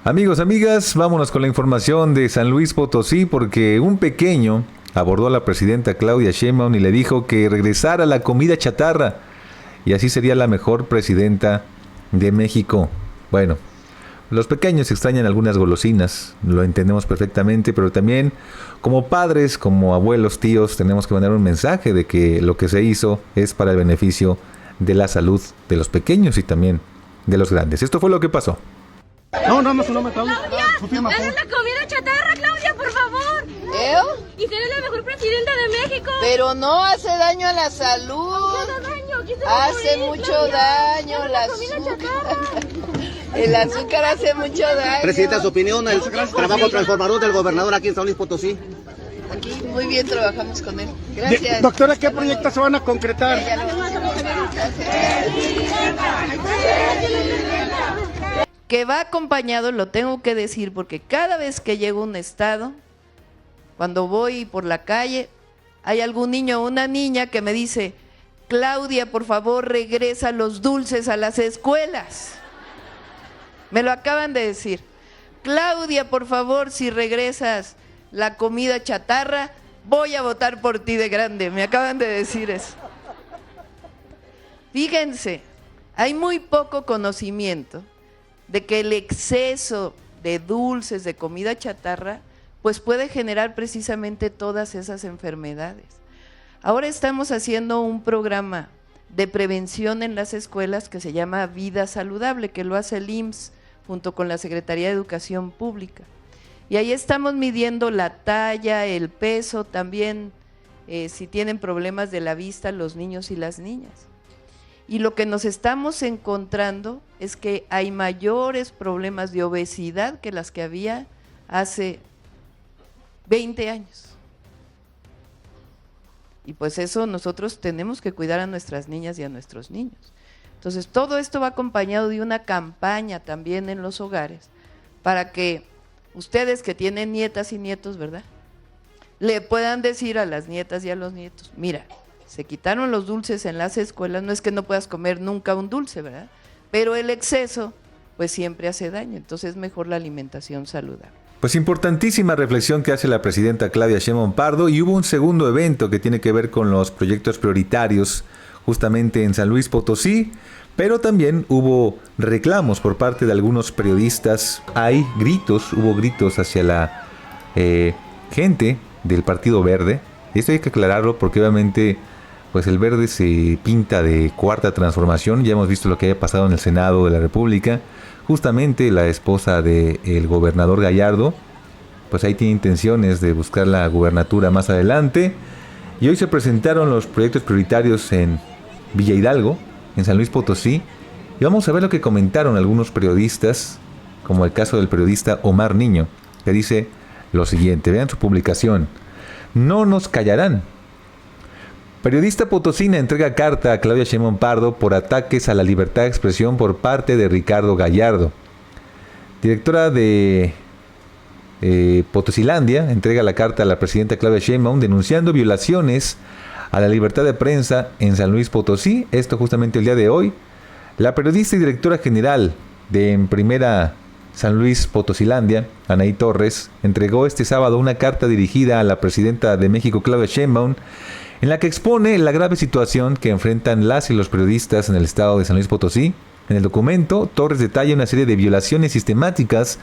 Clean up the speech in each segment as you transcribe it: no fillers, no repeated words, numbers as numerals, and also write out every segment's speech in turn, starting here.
Amigos, amigas, vámonos con la información de San Luis Potosí porque un pequeño abordó a la presidenta Claudia Sheinbaum y le dijo que regresara la comida chatarra y así sería la mejor presidenta de México. Bueno, los pequeños extrañan algunas golosinas, lo entendemos perfectamente, pero también como padres, como abuelos, tíos, tenemos que mandar un mensaje de que lo que se hizo es para el beneficio de la salud de los pequeños y también de los grandes. Esto fue lo que pasó. No, su nombre, Claudia. ¡Ganes la comida chatarra, Claudia, por favor! Y seré la mejor presidenta de México. Pero no hace daño a la salud. Hace mucho daño la azúcar. El azúcar hace mucho daño. Presidenta, su opinión, el trabajo transformador del gobernador aquí en San Luis Potosí. Aquí muy bien trabajamos con él. Gracias. Doctora, ¿qué proyectos se van a concretar? Que va acompañado, lo tengo que decir, porque cada vez que llego a un estado, cuando voy por la calle, hay algún niño o una niña que me dice: Claudia, por favor, regresa los dulces a las escuelas. Me lo acaban de decir. Claudia, por favor, si regresas la comida chatarra, voy a votar por ti de grande. Me acaban de decir eso. Fíjense, hay muy poco conocimiento de que el exceso de dulces, de comida chatarra, pues puede generar precisamente todas esas enfermedades. Ahora estamos haciendo un programa de prevención en las escuelas que se llama Vida Saludable, que lo hace el IMSS junto con la Secretaría de Educación Pública. Y ahí estamos midiendo la talla, el peso, también si tienen problemas de la vista los niños y las niñas. Y lo que nos estamos encontrando es que hay mayores problemas de obesidad que las que había hace 20 años. Y pues eso nosotros tenemos que cuidar a nuestras niñas y a nuestros niños. Entonces todo esto va acompañado de una campaña también en los hogares para que ustedes que tienen nietas y nietos, ¿verdad?, le puedan decir a las nietas y a los nietos: mira, se quitaron los dulces en las escuelas, no es que no puedas comer nunca un dulce, ¿verdad?, pero el exceso pues siempre hace daño, entonces es mejor la alimentación saludable. Pues importantísima reflexión que hace la presidenta Claudia Sheinbaum Pardo, y hubo un segundo evento que tiene que ver con los proyectos prioritarios justamente en San Luis Potosí, pero también hubo reclamos por parte de algunos periodistas. Hubo gritos hacia la gente del Partido Verde. Esto hay que aclararlo porque obviamente pues el Verde se pinta de cuarta transformación. Ya hemos visto lo que haya pasado en el Senado de la República. Justamente la esposa del gobernador Gallardo, pues ahí tiene intenciones de buscar la gubernatura más adelante. Y hoy se presentaron los proyectos prioritarios en Villa Hidalgo, en San Luis Potosí. Y vamos a ver lo que comentaron algunos periodistas, como el caso del periodista Omar Niño, que dice lo siguiente. Vean su publicación. No nos callarán. Periodista potosina entrega carta a Claudia Sheinbaum Pardo por ataques a la libertad de expresión por parte de Ricardo Gallardo. Directora de Potosilandia entrega la carta a la presidenta Claudia Sheinbaum denunciando violaciones a la libertad de prensa en San Luis Potosí. Esto justamente el día de hoy. La periodista y directora general de En Primera San Luis Potosilandia, Anaí Torres, entregó este sábado una carta dirigida a la presidenta de México, Claudia Sheinbaum, en la que expone la grave situación que enfrentan las y los periodistas en el estado de San Luis Potosí. En el documento, Torres detalla una serie de violaciones sistemáticas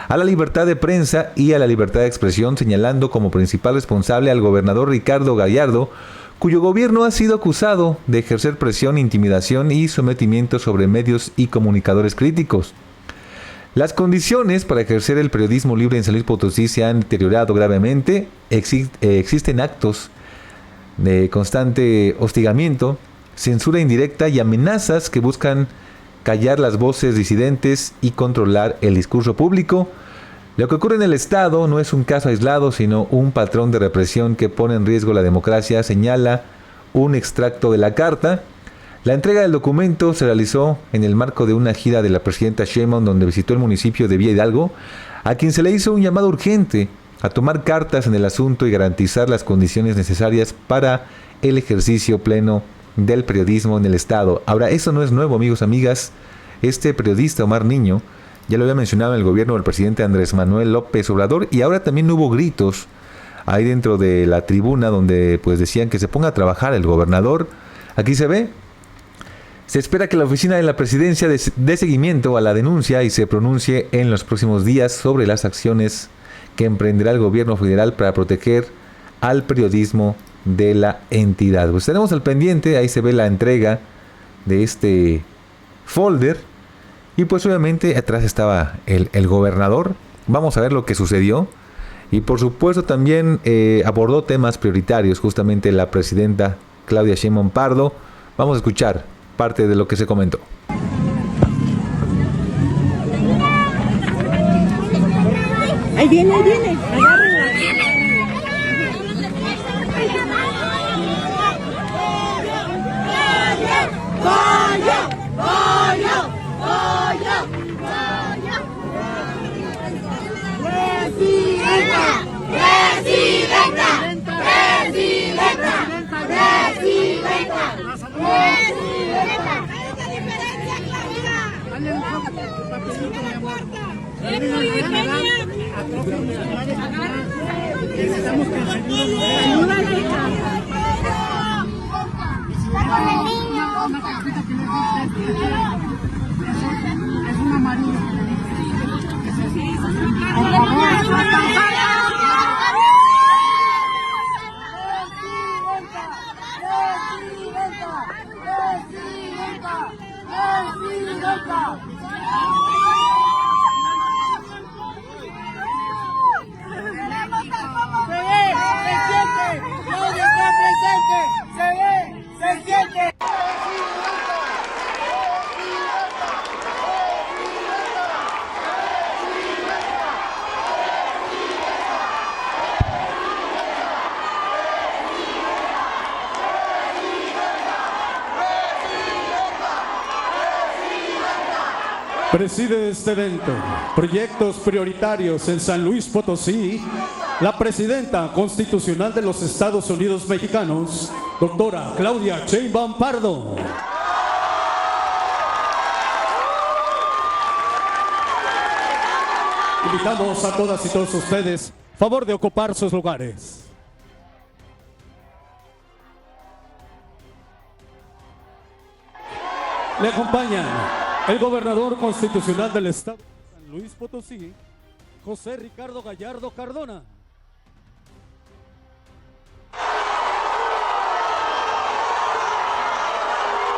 a la libertad de prensa y a la libertad de expresión, señalando como principal responsable al gobernador Ricardo Gallardo, cuyo gobierno ha sido acusado de ejercer presión, intimidación y sometimiento sobre medios y comunicadores críticos. Las condiciones para ejercer el periodismo libre en San Luis Potosí se han deteriorado gravemente. Existen actos de constante hostigamiento, censura indirecta y amenazas que buscan callar las voces disidentes y controlar el discurso público. Lo que ocurre en el Estado no es un caso aislado, sino un patrón de represión que pone en riesgo la democracia, señala un extracto de la carta. La entrega del documento se realizó en el marco de una gira de la presidenta Sheinbaum, donde visitó el municipio de Villa Hidalgo, a quien se le hizo un llamado urgente a tomar cartas en el asunto y garantizar las condiciones necesarias para el ejercicio pleno del periodismo en el Estado. Ahora, eso no es nuevo, amigos, amigas. Este periodista, Omar Niño, ya lo había mencionado el gobierno del presidente Andrés Manuel López Obrador, y ahora también hubo gritos ahí dentro de la tribuna donde pues decían que se ponga a trabajar el gobernador. Aquí se ve. Se espera que la oficina de la presidencia dé seguimiento a la denuncia y se pronuncie en los próximos días sobre las acciones que emprenderá el gobierno federal para proteger al periodismo de la entidad. Pues estaremos al pendiente, ahí se ve la entrega de este folder y pues obviamente atrás estaba el gobernador. Vamos a ver lo que sucedió y por supuesto también abordó temas prioritarios justamente la presidenta Claudia Sheinbaum Pardo. Vamos a escuchar parte de lo que se comentó. Ahí viene, agárrenla. Preside este evento, proyectos prioritarios en San Luis Potosí, la presidenta constitucional de los Estados Unidos mexicanos, doctora Claudia Sheinbaum Pardo. Invitamos a todas y todos ustedes, favor de ocupar sus lugares. Le acompañan el gobernador constitucional del estado de San Luis Potosí, José Ricardo Gallardo Cardona.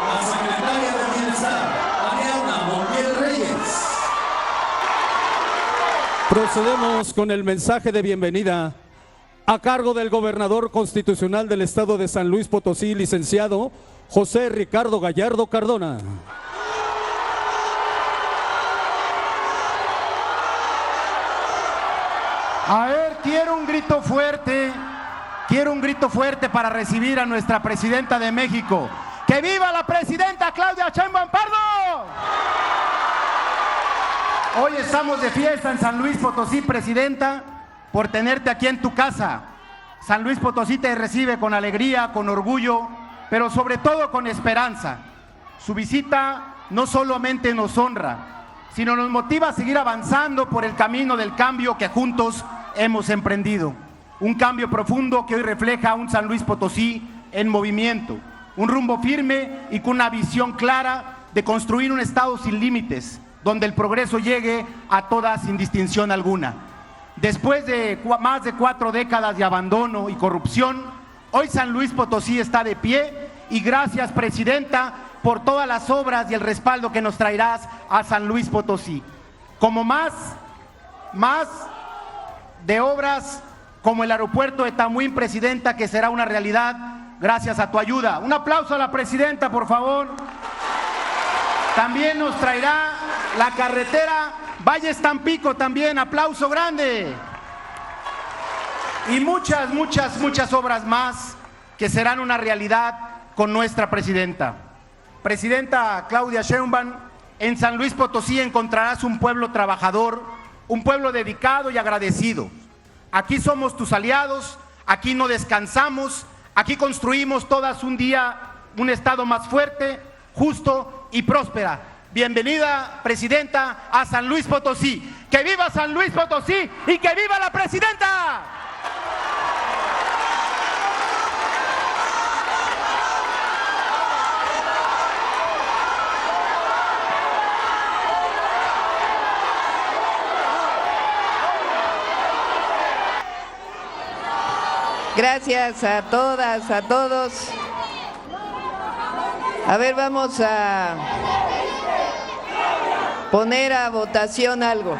La secretaria de Bienestar, Ariadna Montiel Reyes. Procedemos con el mensaje de bienvenida a cargo del gobernador constitucional del estado de San Luis Potosí, licenciado José Ricardo Gallardo Cardona. A ver, quiero un grito fuerte para recibir a nuestra presidenta de México. ¡Que viva la presidenta Claudia Sheinbaum Pardo! Hoy estamos de fiesta en San Luis Potosí, presidenta, por tenerte aquí en tu casa. San Luis Potosí te recibe con alegría, con orgullo, pero sobre todo con esperanza. Su visita no solamente nos honra, sino nos motiva a seguir avanzando por el camino del cambio que juntos hemos emprendido. Un cambio profundo que hoy refleja un San Luis Potosí en movimiento, un rumbo firme y con una visión clara de construir un estado sin límites, donde el progreso llegue a todas sin distinción alguna. Después de más de 4 décadas de abandono y corrupción, hoy San Luis Potosí está de pie y gracias, presidenta, por todas las obras y el respaldo que nos traerás a San Luis Potosí. Como más de obras como el aeropuerto de Tamuín, presidenta, que será una realidad gracias a tu ayuda. Un aplauso a la presidenta, por favor. También nos traerá la carretera Valles-Tampico, también, aplauso grande. Y muchas obras más que serán una realidad con nuestra presidenta. Presidenta Claudia Sheinbaum, en San Luis Potosí encontrarás un pueblo trabajador, un pueblo dedicado y agradecido. Aquí somos tus aliados, aquí no descansamos, aquí construimos todas un día un estado más fuerte, justo y próspera. Bienvenida, presidenta, a San Luis Potosí. ¡Que viva San Luis Potosí y que viva la presidenta! Gracias a todas, a todos. A ver, vamos a poner a votación algo.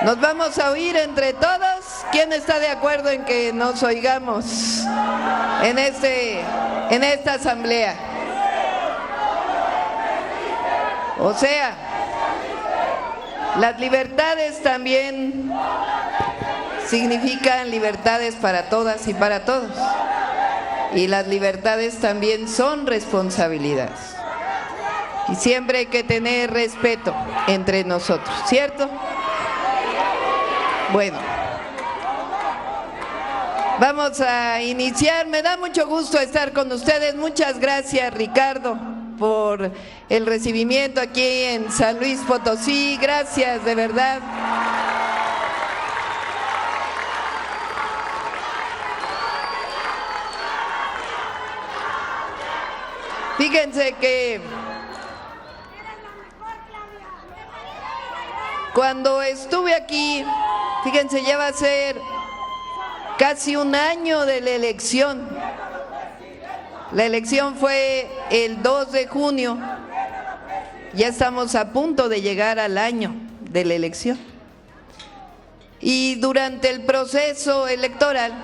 Nos vamos a oír entre todos. ¿Quién está de acuerdo en que nos oigamos en esta asamblea? O sea, las libertades también significan libertades para todas y para todos. Y las libertades también son responsabilidades. Y siempre hay que tener respeto entre nosotros, ¿cierto? Bueno, vamos a iniciar. Me da mucho gusto estar con ustedes. Muchas gracias, Ricardo, por el recibimiento aquí en San Luis Potosí. Gracias, de verdad. Fíjense que cuando estuve aquí, fíjense, ya va a ser casi un año de la elección. La elección fue el 2 de junio. Ya estamos a punto de llegar al año de la elección. Y durante el proceso electoral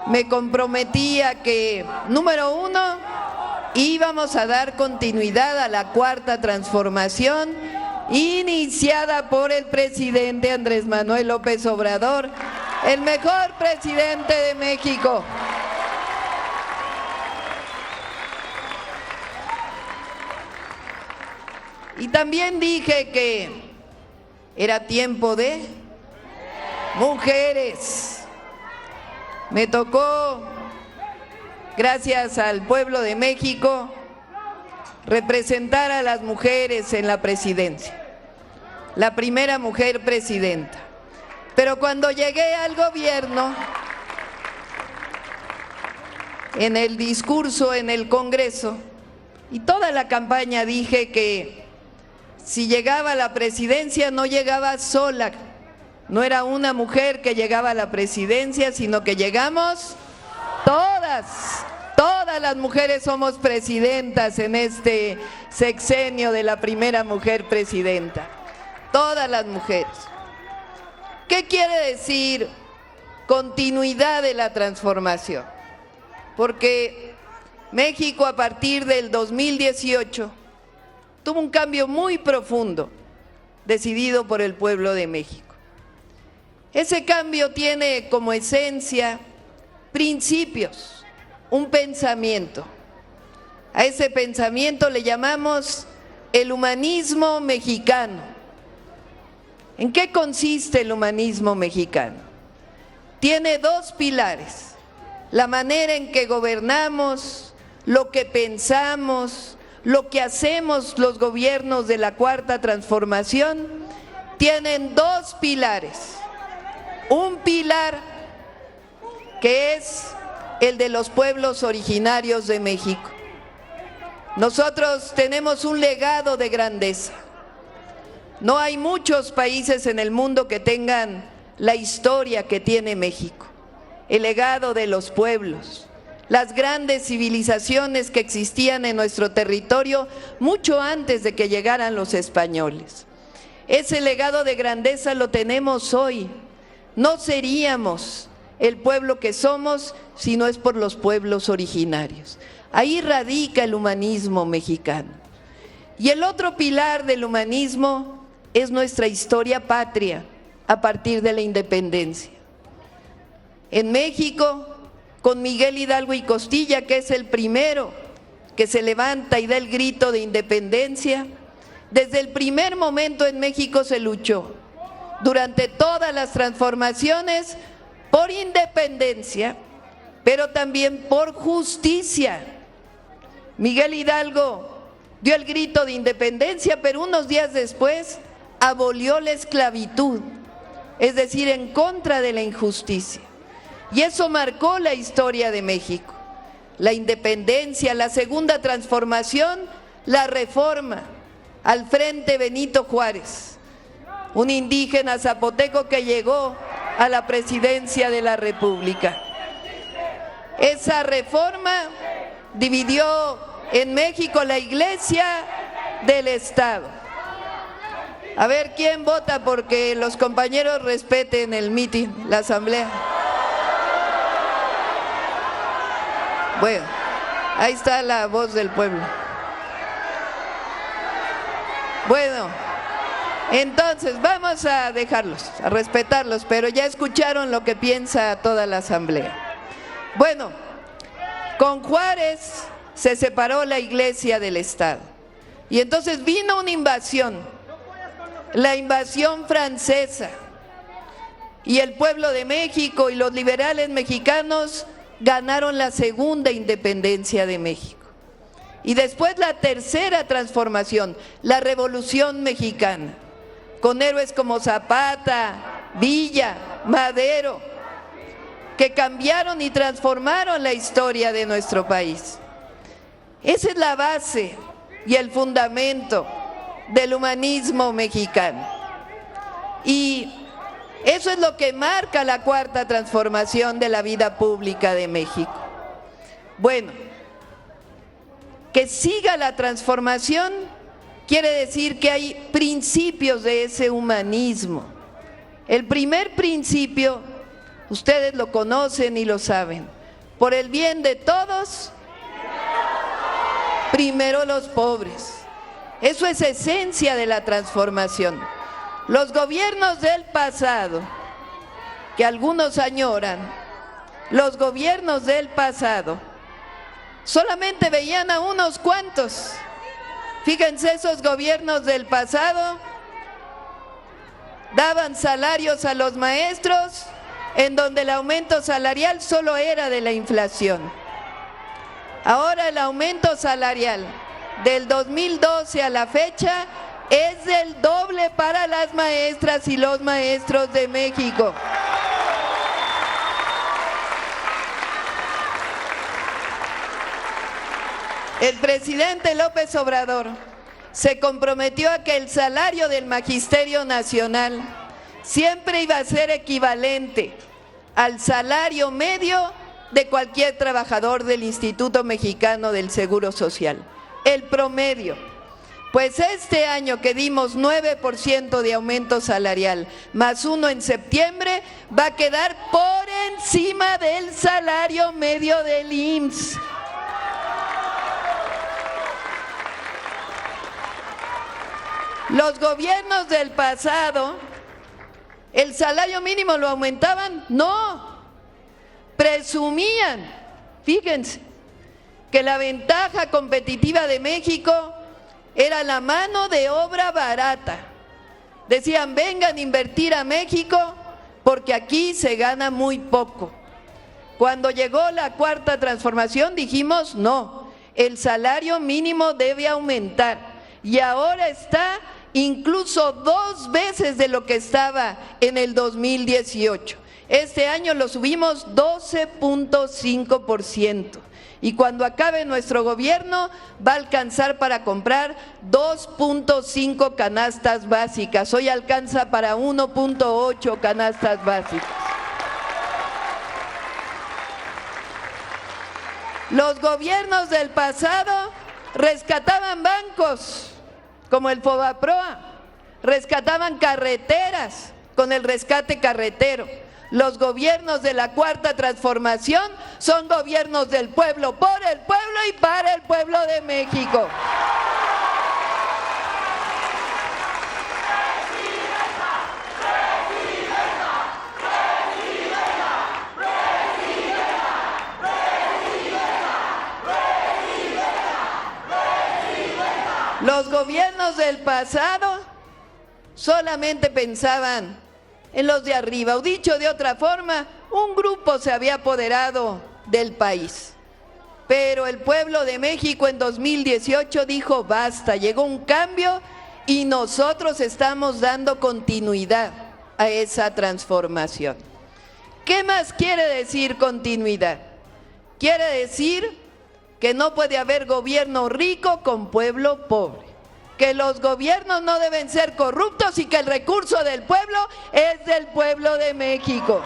me comprometí a que, número uno, íbamos a dar continuidad a la Cuarta Transformación iniciada por el presidente Andrés Manuel López Obrador, el mejor presidente de México. Y también dije que era tiempo de mujeres. Me tocó, gracias al pueblo de México, representar a las mujeres en la presidencia. La primera mujer presidenta. Pero cuando llegué al gobierno, en el discurso en el Congreso y toda la campaña dije que si llegaba a la presidencia no llegaba sola, no era una mujer que llegaba a la presidencia, sino que llegamos todas las mujeres somos presidentas en este sexenio de la primera mujer presidenta. Todas las mujeres. ¿Qué quiere decir continuidad de la transformación? Porque México a partir del 2018 tuvo un cambio muy profundo decidido por el pueblo de México. Ese cambio tiene como esencia principios, un pensamiento. A ese pensamiento le llamamos el humanismo mexicano. ¿En qué consiste el humanismo mexicano? Tiene dos pilares: la manera en que gobernamos, lo que pensamos, lo que hacemos los gobiernos de la Cuarta Transformación, tienen dos pilares. Un pilar que es el de los pueblos originarios de México. Nosotros tenemos un legado de grandeza. No hay muchos países en el mundo que tengan la historia que tiene México, el legado de los pueblos, las grandes civilizaciones que existían en nuestro territorio mucho antes de que llegaran los españoles. Ese legado de grandeza lo tenemos hoy. No seríamos el pueblo que somos si no es por los pueblos originarios. Ahí radica el humanismo mexicano. Y el otro pilar del humanismo es nuestra historia patria a partir de la independencia. En México, con Miguel Hidalgo y Costilla, que es el primero que se levanta y da el grito de independencia, desde el primer momento en México se luchó, durante todas las transformaciones, por independencia, pero también por justicia. Miguel Hidalgo dio el grito de independencia, pero unos días después abolió la esclavitud, es decir, en contra de la injusticia. Y eso marcó la historia de México. La independencia, la segunda transformación, la reforma. Al frente Benito Juárez, un indígena zapoteco que llegó a la presidencia de la República. Esa reforma dividió en México la Iglesia del Estado. A ver quién vota porque los compañeros respeten el mitin, la asamblea. Bueno, ahí está la voz del pueblo. Bueno, entonces vamos a dejarlos, a respetarlos, pero ya escucharon lo que piensa toda la asamblea. Bueno, con Juárez se separó la Iglesia del Estado y entonces vino una invasión, la invasión francesa, y el pueblo de México y los liberales mexicanos ganaron la segunda independencia de México. Y después la tercera transformación, la Revolución Mexicana, con héroes como Zapata, Villa, Madero, que cambiaron y transformaron la historia de nuestro país. Esa es la base y el fundamento del humanismo mexicano. Y eso es lo que marca la cuarta transformación de la vida pública de México. Bueno, que siga la transformación quiere decir que hay principios de ese humanismo. El primer principio, ustedes lo conocen y lo saben, por el bien de todos, primero los pobres. Eso es esencia de la transformación. Los gobiernos del pasado, que algunos añoran, los gobiernos del pasado, solamente veían a unos cuantos. Fíjense, esos gobiernos del pasado daban salarios a los maestros en donde el aumento salarial solo era de la inflación. Ahora el aumento salarial del 2012 a la fecha es del doble para las maestras y los maestros de México. El presidente López Obrador se comprometió a que el salario del Magisterio Nacional siempre iba a ser equivalente al salario medio de cualquier trabajador del Instituto Mexicano del Seguro Social, el promedio. Pues este año que dimos 9% de aumento salarial, más 1 en septiembre, va a quedar por encima del salario medio del IMSS. Los gobiernos del pasado, ¿el salario mínimo lo aumentaban? No, presumían, fíjense, que la ventaja competitiva de México era la mano de obra barata. Decían, vengan a invertir a México porque aquí se gana muy poco. Cuando llegó la cuarta transformación dijimos, no, el salario mínimo debe aumentar y ahora está incluso 2 veces de lo que estaba en el 2018. Este año lo subimos 12.5%. Y cuando acabe nuestro gobierno va a alcanzar para comprar 2.5 canastas básicas. Hoy alcanza para 1.8 canastas básicas. Los gobiernos del pasado rescataban bancos, como el Fobaproa, rescataban carreteras con el rescate carretero. Los gobiernos de la cuarta transformación son gobiernos del pueblo, por el pueblo y para el pueblo de México. Los gobiernos del pasado solamente pensaban en los de arriba, o dicho de otra forma, un grupo se había apoderado del país. Pero el pueblo de México en 2018 dijo basta, llegó un cambio y nosotros estamos dando continuidad a esa transformación. ¿Qué más quiere decir continuidad? Quiere decir que no puede haber gobierno rico con pueblo pobre, que los gobiernos no deben ser corruptos y que el recurso del pueblo es del pueblo de México.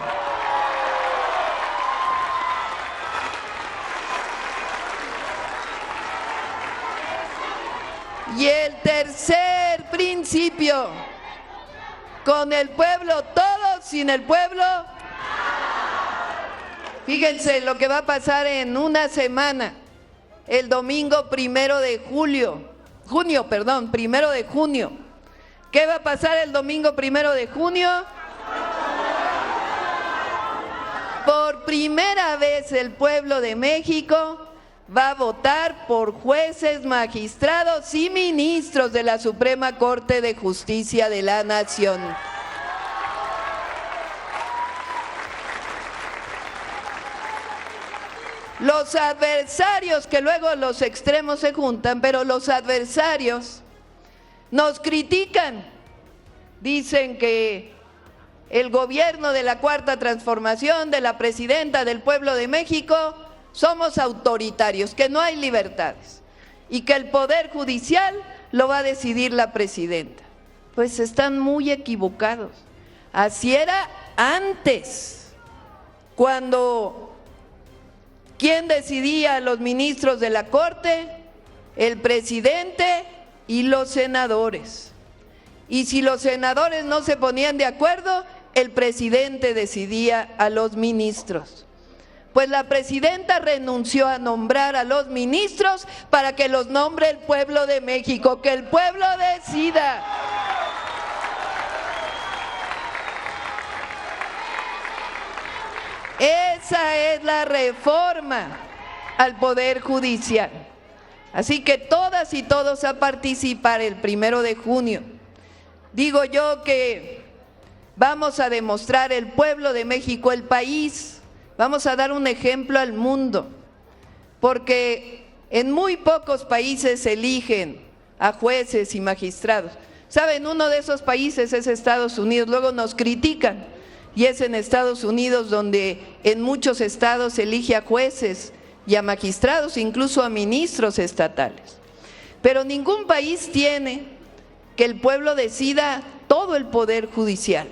Y el tercer principio, con el pueblo todo, sin el pueblo. Fíjense lo que va a pasar en una semana, el domingo 1 de junio. ¿Qué va a pasar el domingo 1 de junio? Por primera vez el pueblo de México va a votar por jueces, magistrados y ministros de la Suprema Corte de Justicia de la Nación. Los adversarios, que luego los extremos se juntan, pero los adversarios nos critican, dicen que el gobierno de la Cuarta Transformación, de la presidenta del pueblo de México, somos autoritarios, que no hay libertades y que el Poder Judicial lo va a decidir la presidenta. Pues están muy equivocados. Así era antes, cuando ¿quién decidía a los ministros de la Corte? El presidente y los senadores. Y si los senadores no se ponían de acuerdo, el presidente decidía a los ministros. Pues la presidenta renunció a nombrar a los ministros para que los nombre el pueblo de México, que el pueblo decida. Esa es la reforma al Poder Judicial. Así que todas y todos a participar el 1 de junio. Digo yo que vamos a demostrar el pueblo de México, el país. Vamos a dar un ejemplo al mundo, porque en muy pocos países eligen a jueces y magistrados. ¿Saben? Uno de esos países es Estados Unidos, luego nos critican, y es en Estados Unidos donde en muchos estados se elige a jueces y a magistrados, incluso a ministros estatales. Pero ningún país tiene que el pueblo decida todo el poder judicial,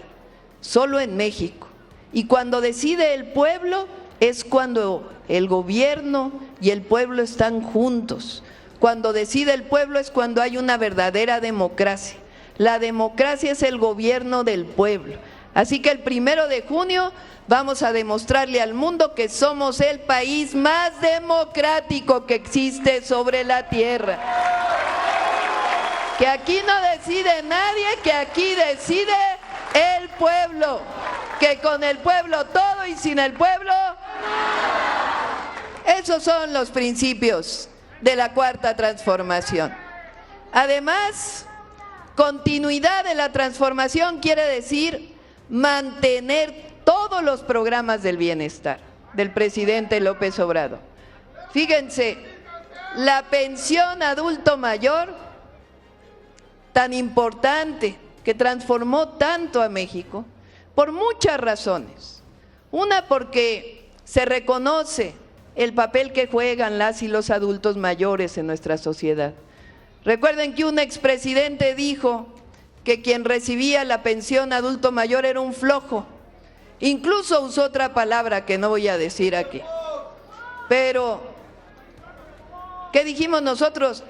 solo en México. Y cuando decide el pueblo es cuando el gobierno y el pueblo están juntos. Cuando decide el pueblo es cuando hay una verdadera democracia. La democracia es el gobierno del pueblo. Así que el 1 de junio vamos a demostrarle al mundo que somos el país más democrático que existe sobre la tierra. Que aquí no decide nadie, que aquí decide el pueblo. Que con el pueblo todo y sin el pueblo. Esos son los principios de la Cuarta Transformación. Además, continuidad de la transformación quiere decir mantener todos los programas del bienestar del presidente López Obrador. Fíjense, la pensión adulto mayor, tan importante, que transformó tanto a México, por muchas razones. Una, porque se reconoce el papel que juegan las y los adultos mayores en nuestra sociedad. Recuerden que un expresidente dijo que quien recibía la pensión adulto mayor era un flojo. Incluso usó otra palabra que no voy a decir aquí. Pero, ¿qué dijimos nosotros?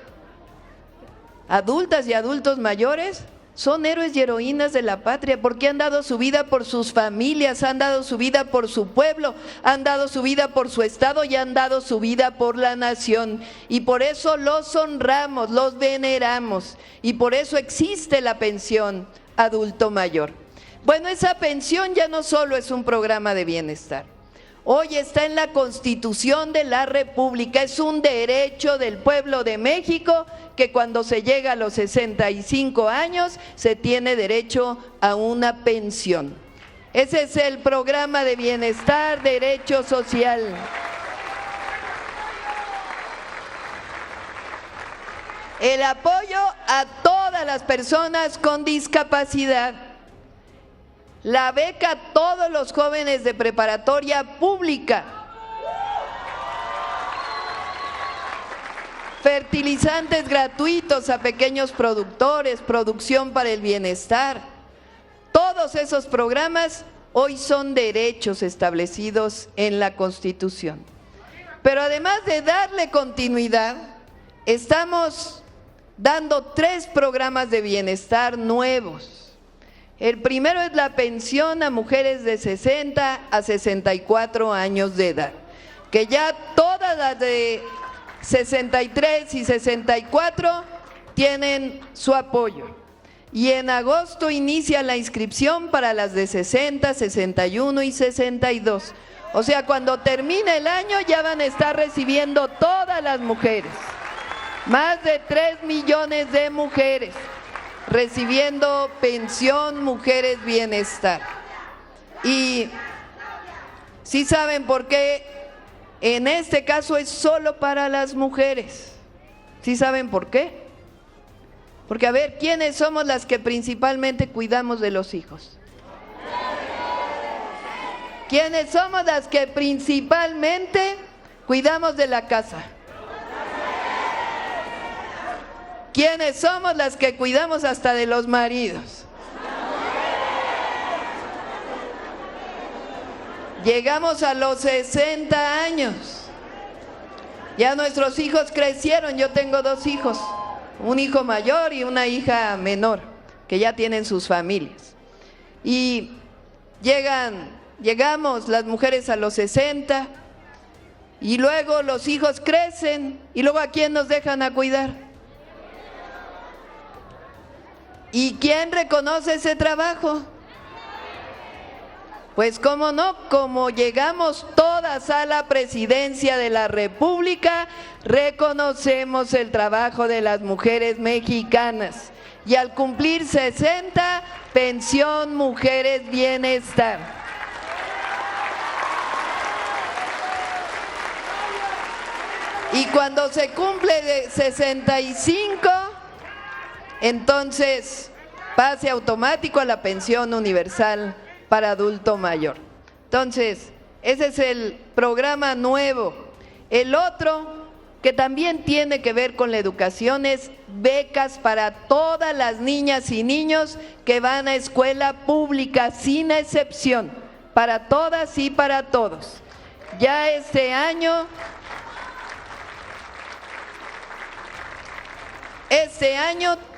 Adultas y adultos mayores son héroes y heroínas de la patria porque han dado su vida por sus familias, han dado su vida por su pueblo, han dado su vida por su estado y han dado su vida por la nación. Y por eso los honramos, los veneramos y por eso existe la pensión adulto mayor. Bueno, esa pensión ya no solo es un programa de bienestar. Hoy está en la Constitución de la República, es un derecho del pueblo de México que cuando se llega a los 65 años se tiene derecho a una pensión. Ese es el programa de bienestar, derecho social. el apoyo a todas las personas con discapacidad, la beca a todos los jóvenes de preparatoria pública, fertilizantes gratuitos a pequeños productores, producción para el bienestar. Todos esos programas hoy son derechos establecidos en la Constitución. Pero además de darle continuidad, estamos dando 3 programas de bienestar nuevos. El primero es la pensión a mujeres de 60 a 64 años de edad, que ya todas las de 63 y 64 tienen su apoyo. Y en agosto inicia la inscripción para las de 60, 61 y 62. O sea, cuando termine el año ya van a estar recibiendo todas las mujeres. Más de 3 millones de mujeres recibiendo pensión Mujeres Bienestar. Y ¿sí saben por qué en este caso es solo para las mujeres? ¿Sí saben por qué? Porque a ver, ¿quiénes somos las que principalmente cuidamos de los hijos? ¿Quiénes somos las que principalmente cuidamos de la casa? ¿Quiénes somos las que cuidamos hasta de los maridos? Llegamos a los 60 años. Ya nuestros hijos crecieron, yo tengo 2 hijos, un hijo mayor y una hija menor, que ya tienen sus familias. Y llegamos las mujeres a los 60 y luego los hijos crecen y luego ¿a quién nos dejan a cuidar? ¿Y quién reconoce ese trabajo? Pues cómo no, como llegamos todas a la presidencia de la República, reconocemos el trabajo de las mujeres mexicanas. Y al cumplir 60, pensión Mujeres Bienestar. Y cuando se cumple de 65, entonces pase automático a la pensión universal para adulto mayor. Entonces, ese es el programa nuevo. El otro, que también tiene que ver con la educación, es becas para todas las niñas y niños que van a escuela pública, sin excepción, para todas y para todos. Ya este año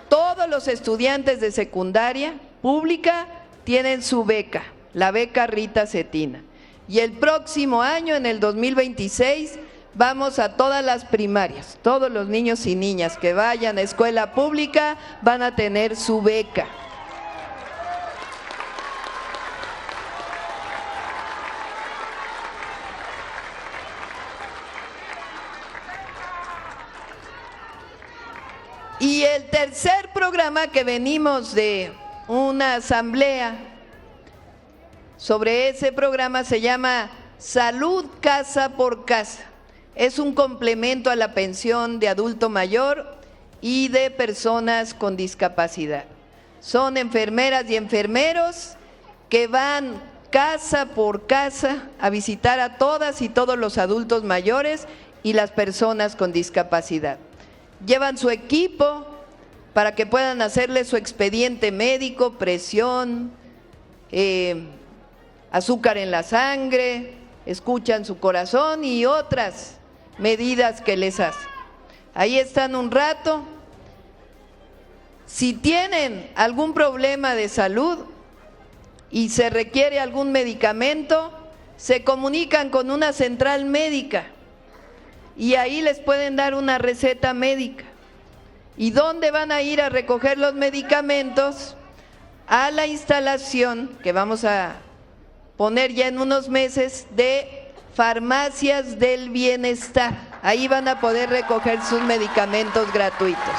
todos los estudiantes de secundaria pública tienen su beca, la beca Rita Cetina. Y el próximo año, en el 2026, vamos a todas las primarias. Todos los niños y niñas que vayan a escuela pública van a tener su beca. Y el tercer programa, que venimos de una asamblea sobre ese programa, se llama Salud Casa por Casa. Es un complemento a la pensión de adulto mayor y de personas con discapacidad. Son enfermeras y enfermeros que van casa por casa a visitar a todas y todos los adultos mayores y las personas con discapacidad. Llevan su equipo para que puedan hacerle su expediente médico, presión, azúcar en la sangre, escuchan su corazón y otras medidas que les hacen. Ahí están un rato. Si tienen algún problema de salud y se requiere algún medicamento, se comunican con una central médica y ahí les pueden dar una receta médica. ¿Y dónde van a ir a recoger los medicamentos? A la instalación que vamos a poner ya en unos meses de farmacias del bienestar. Ahí van a poder recoger sus medicamentos gratuitos.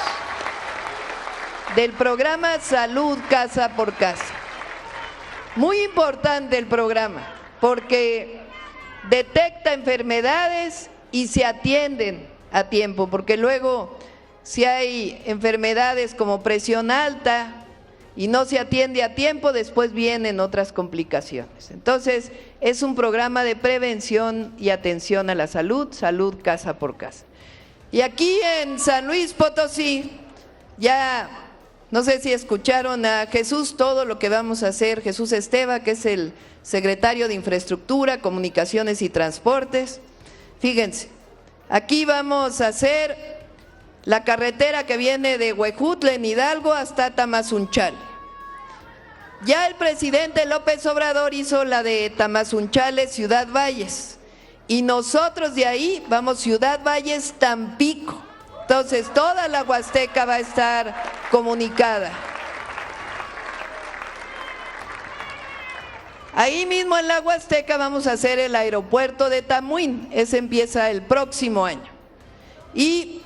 Del programa Salud Casa por Casa. Muy importante el programa, porque detecta enfermedades y se atienden a tiempo, porque luego si hay enfermedades como presión alta y no se atiende a tiempo, después vienen otras complicaciones. Entonces, es un programa de prevención y atención a la salud, salud casa por casa. Y aquí en San Luis Potosí, ya no sé si escucharon a Jesús todo lo que vamos a hacer, Jesús Esteva, que es el secretario de Infraestructura, Comunicaciones y Transportes. Fíjense, aquí vamos a hacer la carretera que viene de Huejutla en Hidalgo hasta Tamazunchale. Ya el presidente López Obrador hizo la de Tamazunchale, Ciudad Valles, y nosotros de ahí vamos Ciudad Valles, Tampico. Entonces toda la Huasteca va a estar comunicada. Ahí mismo en la Huasteca vamos a hacer el aeropuerto de Tamuín, ese empieza el próximo año. Y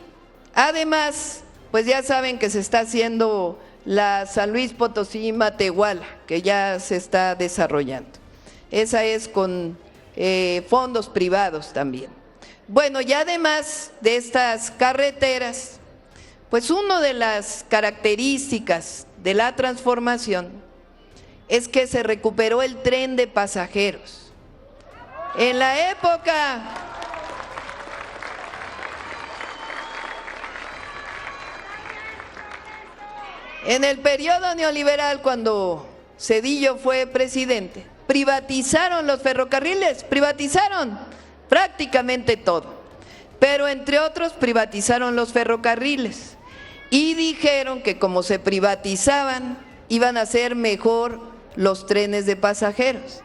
además, pues ya saben que se está haciendo la San Luis Potosí-Matehuala, que ya se está desarrollando. Esa es con fondos privados también. Bueno, y además de estas carreteras, pues una de las características de la transformación es que se recuperó el tren de pasajeros. En la época en el periodo neoliberal, cuando Zedillo fue presidente, privatizaron los ferrocarriles, privatizaron prácticamente todo, pero entre otros privatizaron los ferrocarriles y dijeron que como se privatizaban iban a ser mejor los trenes de pasajeros.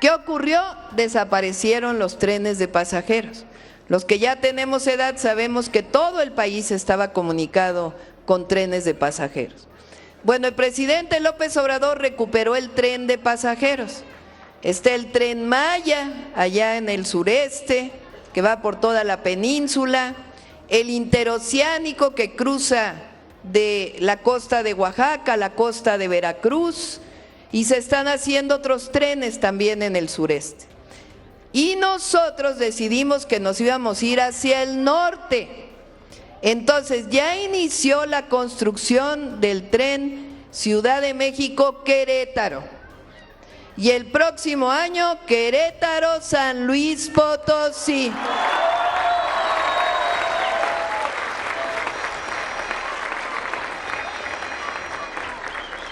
¿Qué ocurrió? Desaparecieron los trenes de pasajeros. Los que ya tenemos edad sabemos que todo el país estaba comunicado con trenes de pasajeros. Bueno, el presidente López Obrador recuperó el tren de pasajeros. Está el Tren Maya, allá en el sureste, que va por toda la península, el interoceánico que cruza de la costa de Oaxaca a la costa de Veracruz, y se están haciendo otros trenes también en el sureste. Y nosotros decidimos que nos íbamos a ir hacia el norte. Entonces ya inició la construcción del tren Ciudad de México-Querétaro. Y el próximo año, Querétaro-San Luis Potosí.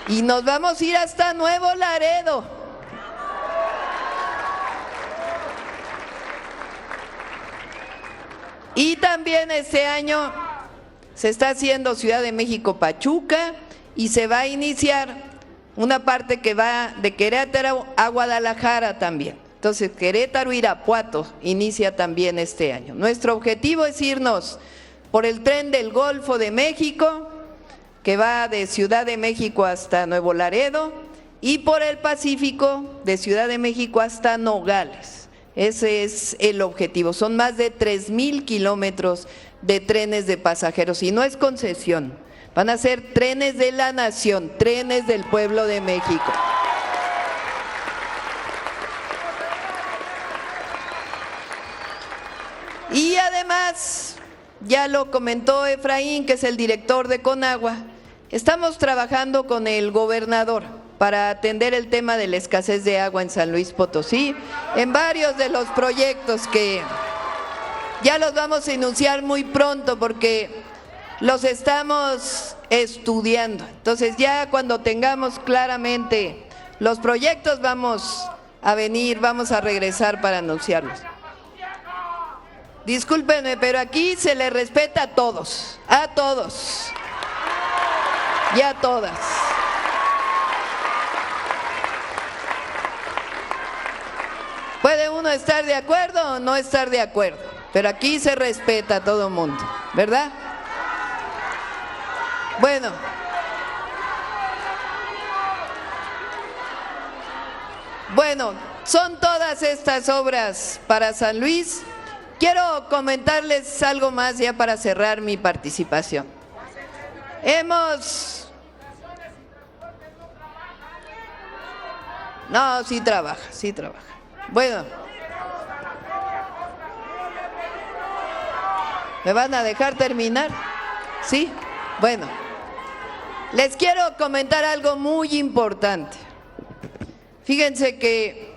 Y nos vamos a ir hasta Nuevo Laredo. Y también este año se está haciendo Ciudad de México-Pachuca y se va a iniciar una parte que va de Querétaro a Guadalajara también. Entonces, Querétaro-Irapuato inicia también este año. Nuestro objetivo es irnos por el tren del Golfo de México, que va de Ciudad de México hasta Nuevo Laredo, y por el Pacífico, de Ciudad de México hasta Nogales. Ese es el objetivo. Son más de 3,000 kilómetros de trenes de pasajeros, y no es concesión. Van a ser trenes de la nación, trenes del pueblo de México. Y además, ya lo comentó Efraín, que es el director de Conagua, estamos trabajando con el gobernador para atender el tema de la escasez de agua en San Luis Potosí, en varios de los proyectos que ya los vamos a anunciar muy pronto porque los estamos estudiando. Entonces ya cuando tengamos claramente los proyectos vamos a venir, vamos a regresar para anunciarlos. Discúlpenme, pero aquí se le respeta a todos y a todas. Puede uno estar de acuerdo o no estar de acuerdo, pero aquí se respeta a todo mundo, ¿verdad? Bueno, son todas estas obras para San Luis. Quiero comentarles algo más ya para cerrar mi participación. No, sí trabaja. Bueno, ¿me van a dejar terminar? ¿Sí? Bueno, les quiero comentar algo muy importante. Fíjense que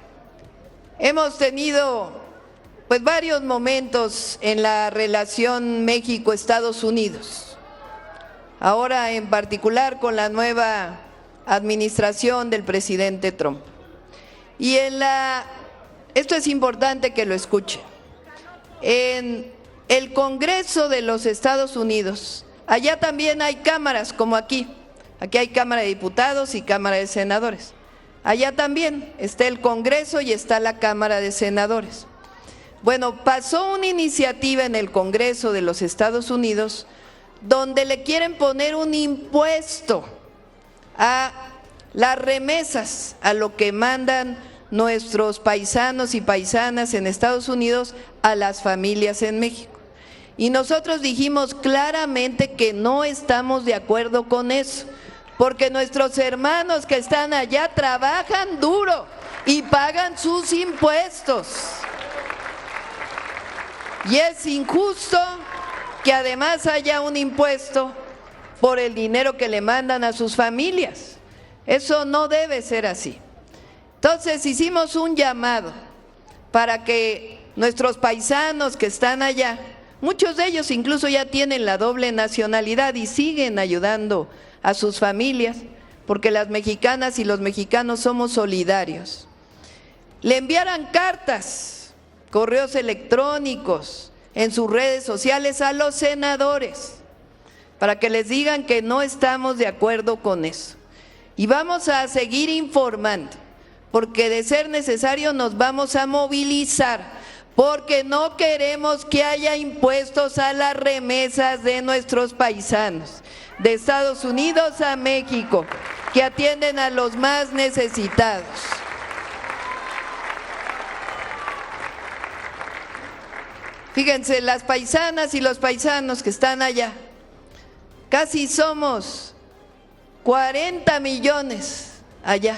hemos tenido pues varios momentos en la relación México-Estados Unidos. Ahora en particular con la nueva administración del presidente Trump. Y esto es importante que lo escuchen. En el Congreso de los Estados Unidos, allá también hay cámaras como aquí. Aquí hay Cámara de Diputados y Cámara de Senadores. Allá también está el Congreso y está la Cámara de Senadores. Bueno, pasó una iniciativa en el Congreso de los Estados Unidos donde le quieren poner un impuesto a las remesas, a lo que mandan nuestros paisanos y paisanas en Estados Unidos a las familias en México. Y nosotros dijimos claramente que no estamos de acuerdo con eso, porque nuestros hermanos que están allá trabajan duro y pagan sus impuestos. Y es injusto que además haya un impuesto por el dinero que le mandan a sus familias. Eso no debe ser así. Entonces hicimos un llamado para que nuestros paisanos que están allá, muchos de ellos incluso ya tienen la doble nacionalidad y siguen ayudando a sus familias, porque las mexicanas y los mexicanos somos solidarios, le enviaran cartas, correos electrónicos, en sus redes sociales a los senadores, para que les digan que no estamos de acuerdo con eso. Y vamos a seguir informando, porque de ser necesario nos vamos a movilizar, porque no queremos que haya impuestos a las remesas de nuestros paisanos, de Estados Unidos a México, que atienden a los más necesitados. Fíjense, las paisanas y los paisanos que están allá, casi somos 40 millones allá,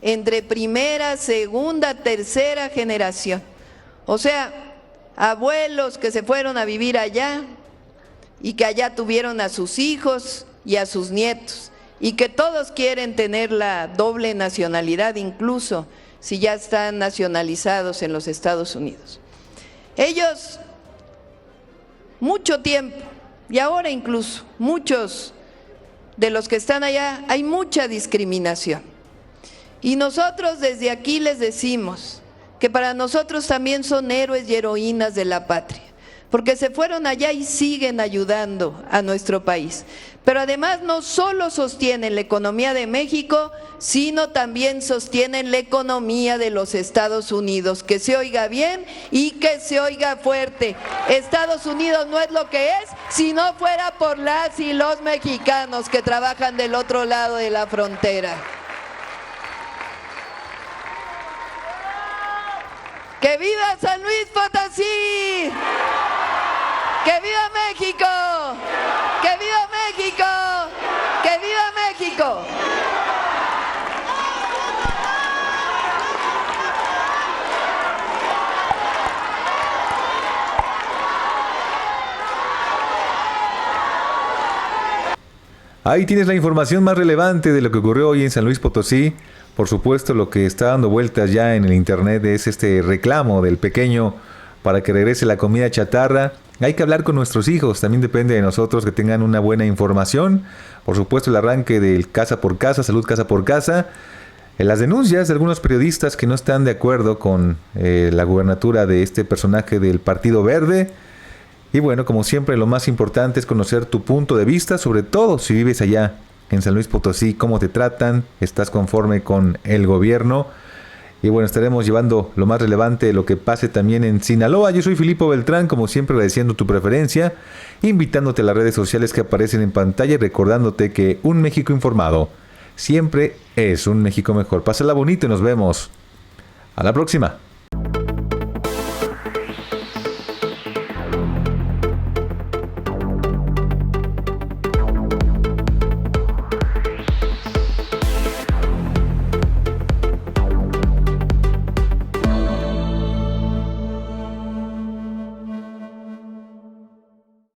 entre primera, segunda, tercera generación. O sea, abuelos que se fueron a vivir allá y que allá tuvieron a sus hijos y a sus nietos, y que todos quieren tener la doble nacionalidad, incluso si ya están nacionalizados en los Estados Unidos. Ellos, mucho tiempo, y ahora incluso, muchos de los que están allá, hay mucha discriminación. Y nosotros desde aquí les decimos que para nosotros también son héroes y heroínas de la patria, porque se fueron allá y siguen ayudando a nuestro país. Pero además no solo sostienen la economía de México, sino también sostienen la economía de los Estados Unidos. Que se oiga bien y que se oiga fuerte. Estados Unidos no es lo que es si no fuera por las y los mexicanos que trabajan del otro lado de la frontera. ¡Que viva San Luis Potosí! ¡Que viva México! ¡Que viva México! ¡Que viva México! Ahí tienes la información más relevante de lo que ocurrió hoy en San Luis Potosí. Por supuesto, lo que está dando vueltas ya en el internet es este reclamo del pequeño para que regrese la comida chatarra. Hay que hablar con nuestros hijos, también depende de nosotros que tengan una buena información. Por supuesto, el arranque del casa por casa, salud casa por casa. Las denuncias de algunos periodistas que no están de acuerdo con la gubernatura de este personaje del Partido Verde. Y bueno, como siempre, lo más importante es conocer tu punto de vista, sobre todo si vives allá en San Luis Potosí, cómo te tratan, estás conforme con el gobierno. Y bueno, estaremos llevando lo más relevante de lo que pase también en Sinaloa. Yo soy Filipo Beltrán, como siempre agradeciendo tu preferencia, invitándote a las redes sociales que aparecen en pantalla y recordándote que un México informado siempre es un México mejor. Pásala bonito y nos vemos. A la próxima.